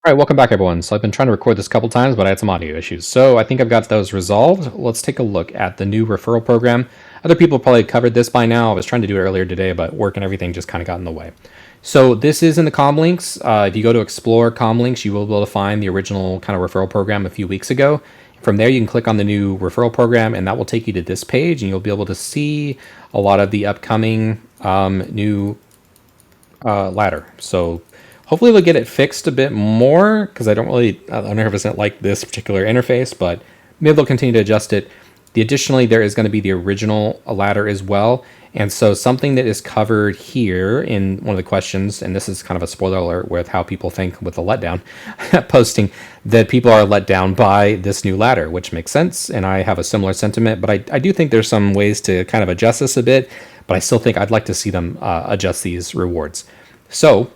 All right, welcome back, everyone. So I've been trying to record this a couple times, but I had some audio issues. So I think I've got those resolved. Let's take a look at the new referral program. Other people probably covered this by now. I was trying to do it earlier today, but work and everything just kind of got in the way. So this is in the com links. If you go to explore com links, you will be able to find the original kind of referral program a few weeks ago. From there, you can click on the new referral program, and that will take you to this page, and you'll be able to see a lot of the upcoming new ladder. So hopefully they'll get it fixed a bit more because I'm 100% like this particular interface, but maybe they'll continue to adjust it. Additionally, there is going to be the original ladder as well. And so something that is covered here in one of the questions, and this is kind of a spoiler alert with how people think with the letdown posting, that people are let down by this new ladder, which makes sense. And I have a similar sentiment, but I do think there's some ways to kind of adjust this a bit, but I still think I'd like to see them adjust these rewards. So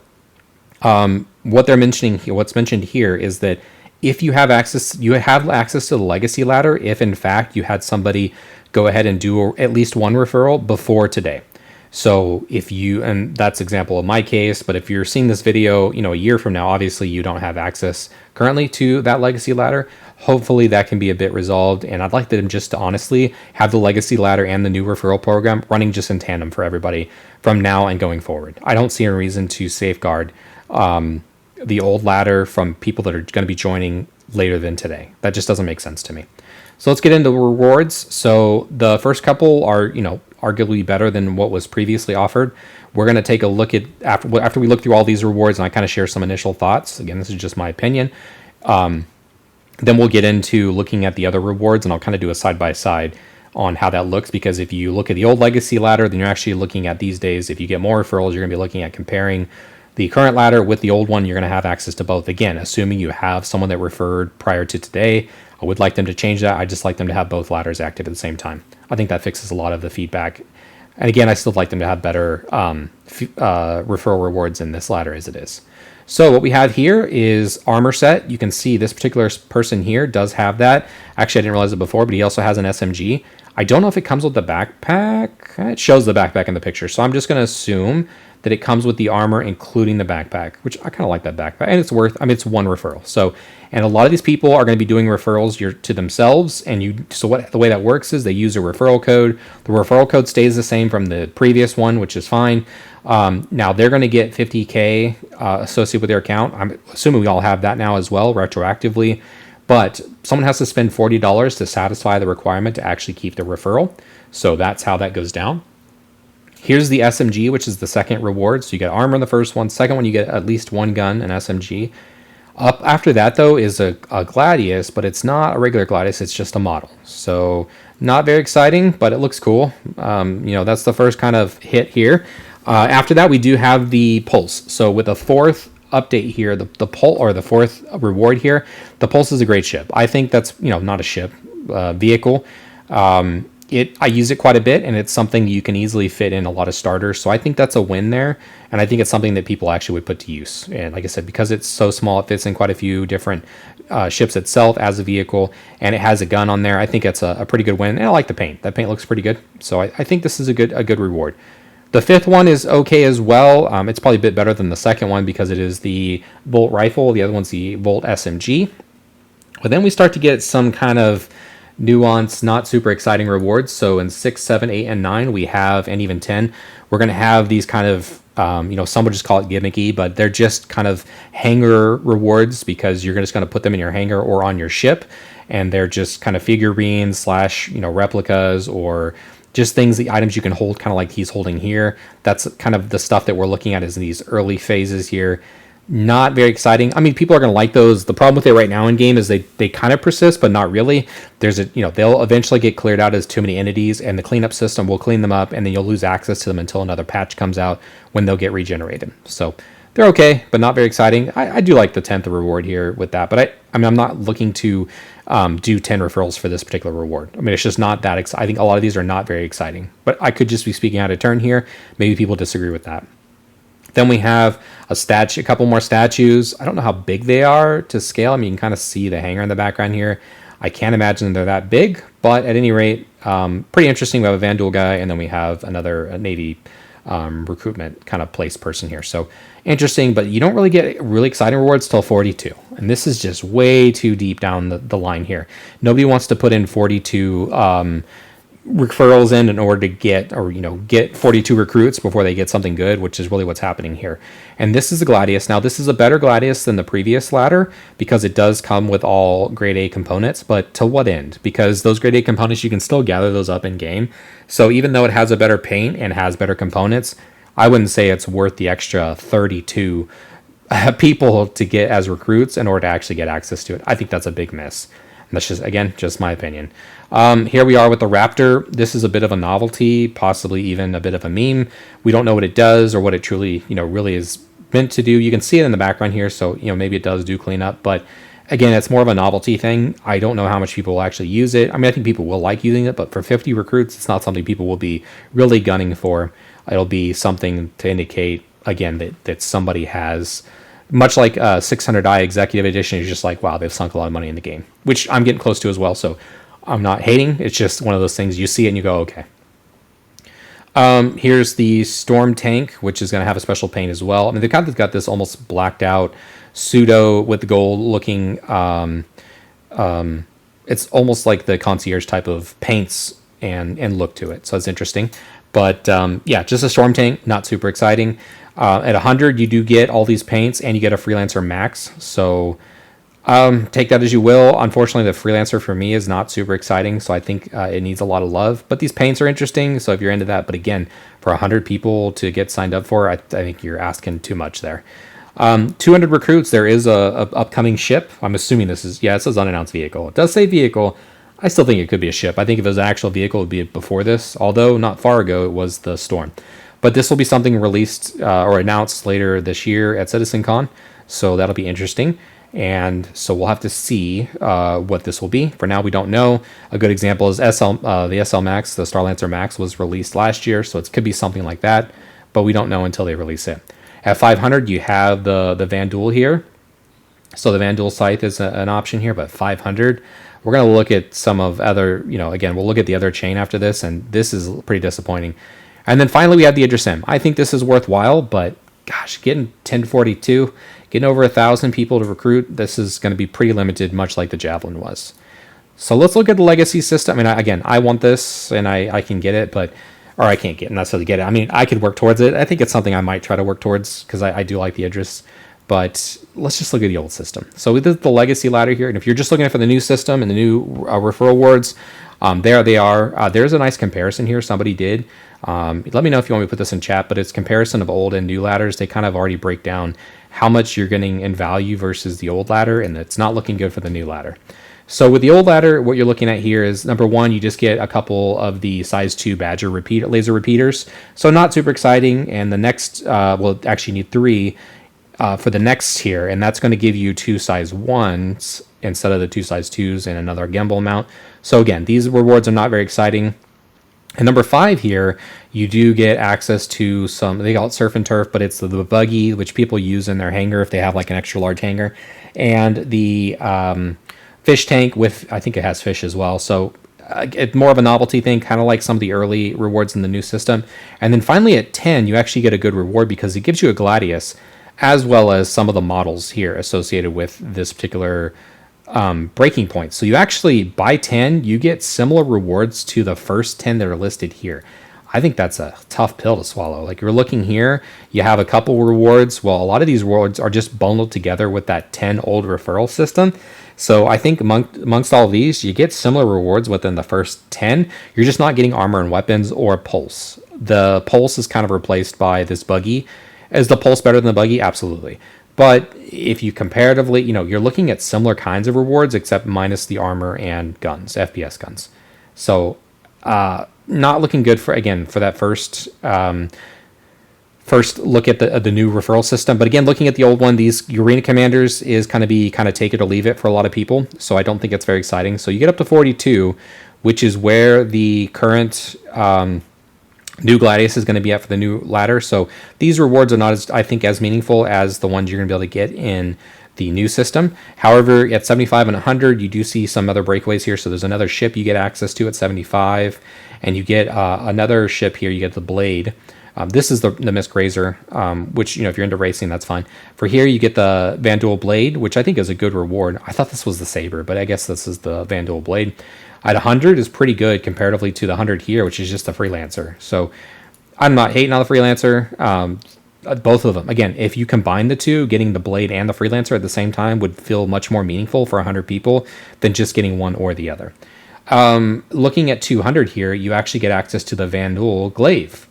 what they're mentioning here, what's mentioned here is that if you have access to the legacy ladder, if in fact you had somebody go ahead and do at least one referral before today. So if you, and that's example of my case, but if you're seeing this video, a year from now, obviously you don't have access currently to that legacy ladder. Hopefully that can be a bit resolved. And I'd like them just to honestly have the legacy ladder and the new referral program running just in tandem for everybody from now and going forward. I don't see a reason to safeguard the old ladder from people that are going to be joining later than today. That just doesn't make sense to me. So let's get into rewards. So the first couple are, arguably better than what was previously offered. We're going to take a look at after we look through all these rewards and I kind of share some initial thoughts. Again, this is just my opinion. Then we'll get into looking at the other rewards and I'll kind of do a side by side on how that looks, because if you look at the old legacy ladder, then you're actually looking at these days. If you get more referrals, you're going to be looking at comparing the current ladder with the old one. You're going to have access to both. Again, assuming you have someone that referred prior to today. I would like them to change that. I just like them to have both ladders active at the same time. I think that fixes a lot of the feedback. And again, I still like them to have better referral rewards in this ladder as it is. So what we have here is armor set. You can see this particular person here does have that. Actually, I didn't realize it before, but he also has an SMG. I don't know if it comes with the backpack. It shows the backpack in the picture. So I'm just going to assume that it comes with the armor, including the backpack, which I kind of like that backpack. And it's it's one referral. So, and a lot of these people are going to be doing referrals to themselves. And the way that works is they use a referral code. The referral code stays the same from the previous one, which is fine. Now they're going to get 50K associated with their account. I'm assuming we all have that now as well, retroactively. But someone has to spend $40 to satisfy the requirement to actually keep the referral. So that's how that goes down. Here's the SMG, which is the second reward. So you get armor in the first one. Second one, you get at least one gun, an SMG. Up after that, though, is a Gladius, but it's not a regular Gladius. It's just a model. So not very exciting, but it looks cool. That's the first kind of hit here. After that, we do have the Pulse. So with the fourth update here, the Pulse, or the fourth reward here, the Pulse is a great ship. I think that's, not a ship, vehicle. I use it quite a bit, and it's something you can easily fit in a lot of starters. So I think that's a win there, and I think it's something that people actually would put to use. And like I said, because it's so small, it fits in quite a few different ships itself as a vehicle, and it has a gun on there. I think it's a pretty good win, and I like the paint. That paint looks pretty good. So I think this is a good reward. The fifth one is okay as well. It's probably a bit better than the second one because it is the Bolt rifle. The other one's the Bolt SMG. But then we start to get some kind of nuance, not super exciting rewards. So in 6, 7, 8, and 9, we have, and even 10, we're going to have these kind of, some would just call it gimmicky, but they're just kind of hangar rewards because you're just going to put them in your hangar or on your ship. And they're just kind of figurines / replicas, or just the items you can hold, kind of like he's holding here. That's kind of the stuff that we're looking at is these early phases here. Not very exciting. I mean, people are going to like those. The problem with it right now in game is they kind of persist, but not really. They'll eventually get cleared out as too many entities, and the cleanup system will clean them up, and then you'll lose access to them until another patch comes out when they'll get regenerated. So they're okay, but not very exciting. I do like the 10th reward here with that, but I'm not looking to do 10 referrals for this particular reward. I mean, it's just not that exciting. I think a lot of these are not very exciting, but I could just be speaking out of turn here. Maybe people disagree with that. Then we have a couple more statues. I don't know how big they are to scale. I mean, you can kind of see the hangar in the background here. I can't imagine they're that big, but at any rate, pretty interesting. We have a Vandal guy, and then we have another Navy recruitment kind of place person here. So interesting, but you don't really get really exciting rewards till 42. And this is just way too deep down the line here. Nobody wants to put in 42 referrals in order to get 42 recruits before they get something good, which is really what's happening here. And this is a Gladius. Now, this is a better Gladius than the previous ladder because it does come with all grade A components, but to what end? Because those grade A components, you can still gather those up in game. So even though it has a better paint and has better components, I wouldn't say it's worth the extra 32 people to get as recruits in order to actually get access to it. I think that's a big miss. And that's just, again, just my opinion. Here we are with the Raptor. This is a bit of a novelty, possibly even a bit of a meme. We don't know what it does or what it truly, really is meant to do. You can see it in the background here, so, maybe it does do clean up. But again, it's more of a novelty thing. I don't know how much people will actually use it. I mean, I think people will like using it, but for 50 recruits, it's not something people will be really gunning for. It'll be something to indicate, again, that somebody has, much like 600i Executive Edition, is just like, wow, they've sunk a lot of money in the game, which I'm getting close to as well. So I'm not hating. It's just one of those things you see it and you go, okay. Here's the Storm Tank, which is going to have a special paint as well. I mean, they've got this almost blacked out pseudo with the gold looking. It's almost like the concierge type of paints and look to it. So it's interesting. But yeah, just a Storm Tank, not super exciting. At 100, you do get all these paints and you get a Freelancer Max. So take that as you will. Unfortunately, the Freelancer for me is not super exciting. So I think it needs a lot of love. But these paints are interesting. So if you're into that. But again, for 100 people to get signed up for, I think you're asking too much there. 200 recruits, there is a upcoming ship. I'm assuming this is, it says unannounced vehicle. It does say vehicle. I still think it could be a ship. I think if it was an actual vehicle, it would be before this, although not far ago it was the Storm. But this will be something released or announced later this year at CitizenCon, so that'll be interesting. And so we'll have to see what this will be. For now, we don't know. A good example is the SL Max, the Starlancer Max, was released last year, so it could be something like that, but we don't know until they release it. At 500, you have the Vandul here. So the Vandul Scythe is an option here, but 500... We're going to look at some of other, again, we'll look at the other chain after this, and this is pretty disappointing. And then finally, we have the Idris M. I think this is worthwhile, but gosh, getting 1042, getting over 1,000 people to recruit, this is going to be pretty limited, much like the Javelin was. So let's look at the legacy system. I mean, I want this, and I can get it, or I can't necessarily get it. I mean, I could work towards it. I think it's something I might try to work towards, because I do like the Idris. But let's just look at the old system. So we did the legacy ladder here. And if you're just looking for the new system and the new referral awards, there they are. There's a nice comparison here somebody did. Let me know if you want me to put this in chat, but it's comparison of old and new ladders. They kind of already break down how much you're getting in value versus the old ladder, and it's not looking good for the new ladder. So with the old ladder, what you're looking at here is, number one, you just get a couple of the size 2 Badger laser repeaters. So not super exciting. And the next, well, actually you need 3 for the next tier, and that's going to give you 2 size 1s instead of the 2 size 2s and another gimbal mount. So again, these rewards are not very exciting. And number 5 here, you do get access to some, they call it surf and turf, but it's the buggy, which people use in their hangar if they have like an extra large hangar, and the fish tank with, I think it has fish as well. So it's more of a novelty thing, kind of like some of the early rewards in the new system. And then finally at 10, you actually get a good reward because it gives you a Gladius, as well as some of the models here associated with this particular breaking point. So you actually, by 10, you get similar rewards to the first 10 that are listed here. I think that's a tough pill to swallow. Like you're looking here, you have a couple rewards. Well, a lot of these rewards are just bundled together with that 10 old referral system. So I think amongst all of these, you get similar rewards within the first 10. You're just not getting armor and weapons or pulse. The pulse is kind of replaced by this buggy. Is the pulse better than the buggy? Absolutely. But if you comparatively, you're looking at similar kinds of rewards, except minus the armor and guns, FPS guns. So not looking good for that first look at the new referral system. But again, looking at the old one, these arena commanders is kind of take it or leave it for a lot of people. So I don't think it's very exciting. So you get up to 42, which is where the current new Gladius is going to be at for the new ladder. So these rewards are not as meaningful as the ones you're going to be able to get in the new system. However, at 75 and 100, you do see some other breakaways here. So there's another ship you get access to at 75, and you get another ship here. You get the Blade. This is the Miss Grazer, which, if you're into racing, that's fine. For here, you get the Vandal Blade, which I think is a good reward. I thought this was the Saber, but I guess this is the Vandal Blade. At 100 is pretty good comparatively to the 100 here, which is just a Freelancer. So I'm not hating on the Freelancer. Both of them. Again, if you combine the two, getting the Blade and the Freelancer at the same time would feel much more meaningful for 100 people than just getting one or the other. Looking at 200 here, you actually get access to the Vandal Glaive.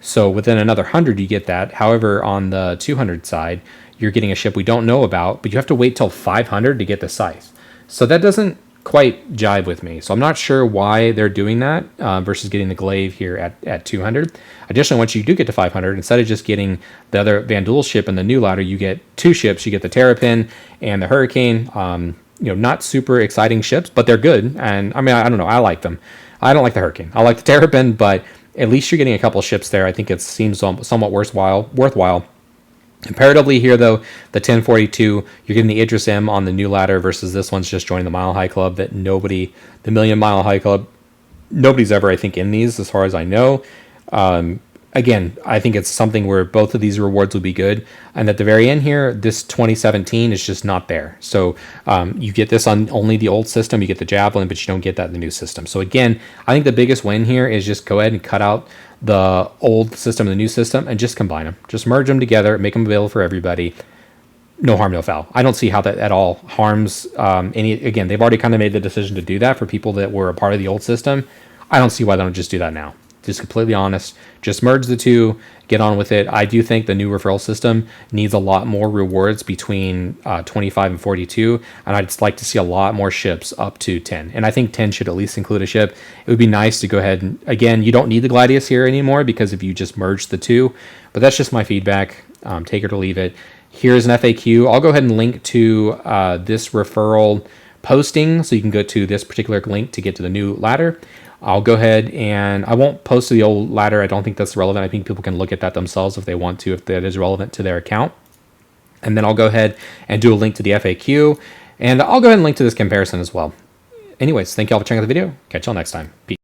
So within another 100, you get that. However, on the 200 side, you're getting a ship we don't know about, but you have to wait till 500 to get the Scythe. So that doesn't quite jive with me. So I'm not sure why they're doing that versus getting the Glaive here at 200. Additionally, once you do get to 500, instead of just getting the other Vandal ship in the new ladder, you get two ships. You get the Terrapin and the Hurricane. Not super exciting ships, but they're good. And I mean, I don't know. I like them. I don't like the Hurricane. I like the Terrapin, but at least you're getting a couple ships there. I think it seems somewhat worthwhile. Comparatively here, though, the 1042, you're getting the Idris M on the new ladder versus this one's just joining the Mile High Club that the Million Mile High Club, nobody's ever, I think, in these as far as I know. Again, I think it's something where both of these rewards would be good. And at the very end here, this 2017 is just not there. So you get this on only the old system. You get the Javelin, but you don't get that in the new system. So again, I think the biggest win here is just go ahead and cut out the old system and the new system and just combine them. Just merge them together, make them available for everybody. No harm, no foul. I don't see how that at all harms any. Again, they've already kind of made the decision to do that for people that were a part of the old system. I don't see why they don't just do that now. Just completely honest, just merge the two, get on with it. I do think the new referral system needs a lot more rewards between 25 and 42, and I'd just like to see a lot more ships up to 10. And I think 10 should at least include a ship. It would be nice to go ahead and, again, you don't need the Gladius here anymore because if you just merge the two, but that's just my feedback. Take it or leave it. Here's an FAQ. I'll go ahead and link to this referral posting, so you can go to this particular link to get to the new ladder. I'll go ahead and I won't post to the old ladder. I don't think that's relevant. I think people can look at that themselves if they want to, if that is relevant to their account. And then I'll go ahead and do a link to the FAQ. And I'll go ahead and link to this comparison as well. Anyways, thank you all for checking out the video. Catch y'all next time. Peace.